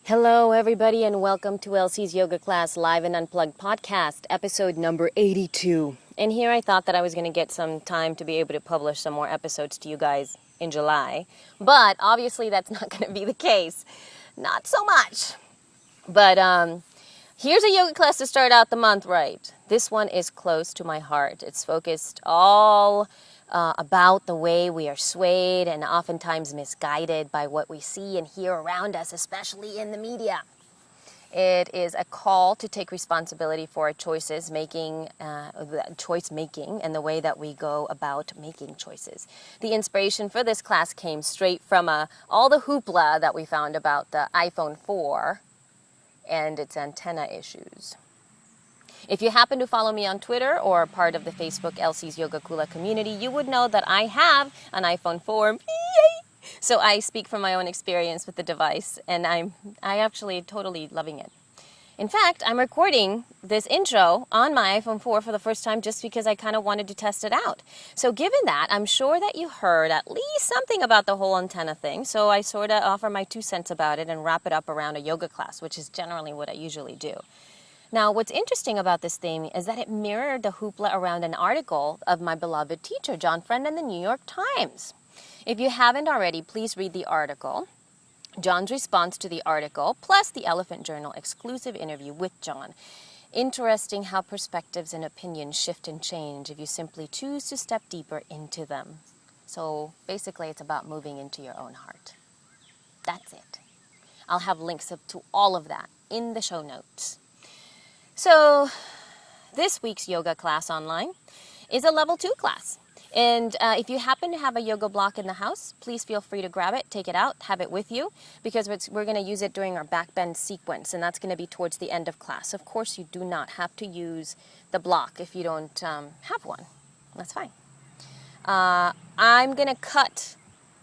Hello, everybody, and welcome to Elsie's Yoga Class Live and Unplugged podcast, episode number 82. And here I thought that I was going to get some time to be able to publish some more episodes to you guys in July. But obviously that's not going to be the case. Not so much. But here's a yoga class to start out the month right. This one is close to my heart. It's focused all about the way we are swayed and oftentimes misguided by what we see and hear around us, especially in the media. It is a call to take responsibility for our choice making, and the way that we go about making choices. The inspiration for this class came straight from all the hoopla that we found about the iPhone 4 and its antenna issues. If you happen to follow me on Twitter or part of the Facebook Elsie's Yoga Kula community, you would know that I have an iPhone 4. So I speak from my own experience with the device, and I actually totally loving it. In fact, I'm recording this intro on my iPhone 4 for the first time just because I kind of wanted to test it out. So given that, I'm sure that you heard at least something about the whole antenna thing. So I sort of offer my 2 cents about it and wrap it up around a yoga class, which is generally what I usually do. Now, what's interesting about this thing is that it mirrored the hoopla around an article of my beloved teacher, John Friend, in the New York Times. If you haven't already, please read the article, John's response to the article, plus the Elephant Journal exclusive interview with John. Interesting how perspectives and opinions shift and change if you simply choose to step deeper into them. So basically, it's about moving into your own heart. That's it. I'll have links up to all of that in the show notes. So this week's yoga class online is a level 2 class. And if you happen to have a yoga block in the house, please feel free to grab it, take it out, have it with you, because we're going to use it during our back bend sequence, and that's going to be towards the end of class. Of course, you do not have to use the block if you don't have one. That's fine. I'm going to cut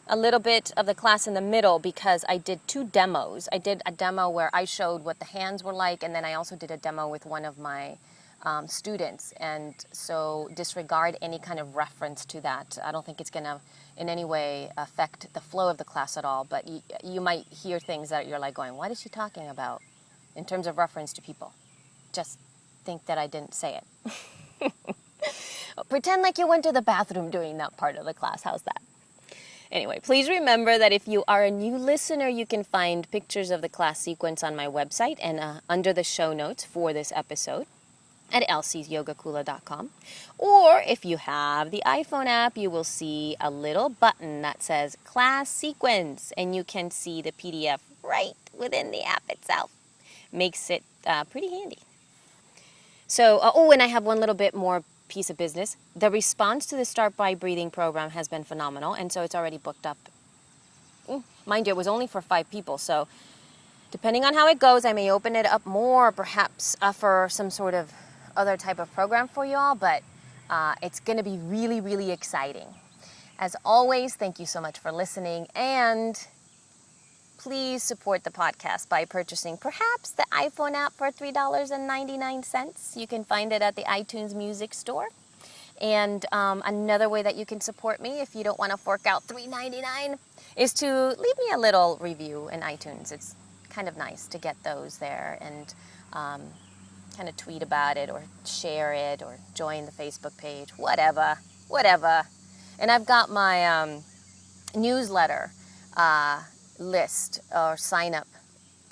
a little bit of the class in the middle because I did 2 demos. I did a demo where I showed what the hands were like, and then I also did a demo with one of my students. And so disregard any kind of reference to that. I don't think it's going to in any way affect the flow of the class at all, but you might hear things that you're like going, what is she talking about in terms of reference to people? Just think that I didn't say it. Pretend like you went to the bathroom during that part of the class. How's that? Anyway, please remember that if you are a new listener, you can find pictures of the class sequence on my website and under the show notes for this episode at elsiesyogakula.com. Or if you have the iPhone app, you will see a little button that says class sequence, and you can see the PDF right within the app itself. Makes it pretty handy. So, and I have one little bit more piece of business. The response to the Start By Breathing program has been phenomenal, and so it's already booked up. Mind you, it was only for 5 people, so depending on how it goes, I may open it up more, perhaps offer some sort of other type of program for you all, but it's going to be really, really exciting. As always, thank you so much for listening, and please support the podcast by purchasing perhaps the iPhone app for $3.99. You can find it at the iTunes Music Store. And another way that you can support me if you don't want to fork out $3.99 is to leave me a little review in iTunes. It's kind of nice to get those there, and kind of tweet about it or share it or join the Facebook page, whatever. And I've got my newsletter list or sign up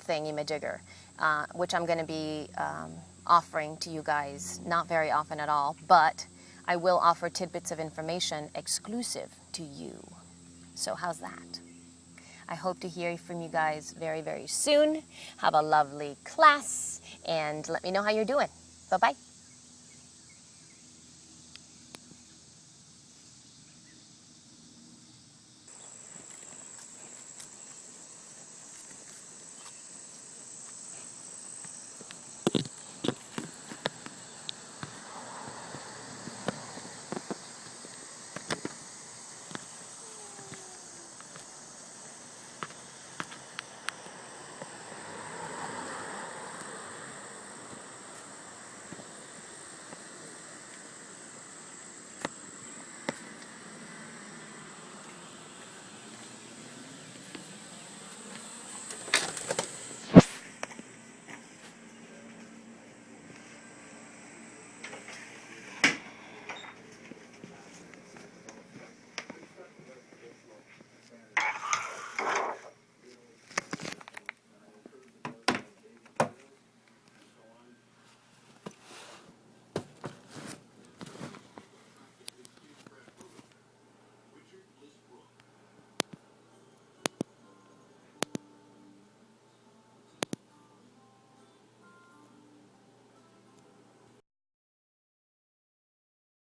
thingy-majigger, which I'm going to be offering to you guys not very often at all, but I will offer tidbits of information exclusive to you. So how's that? I hope to hear from you guys very, very soon. Have a lovely class, and let me know how you're doing. Bye-bye.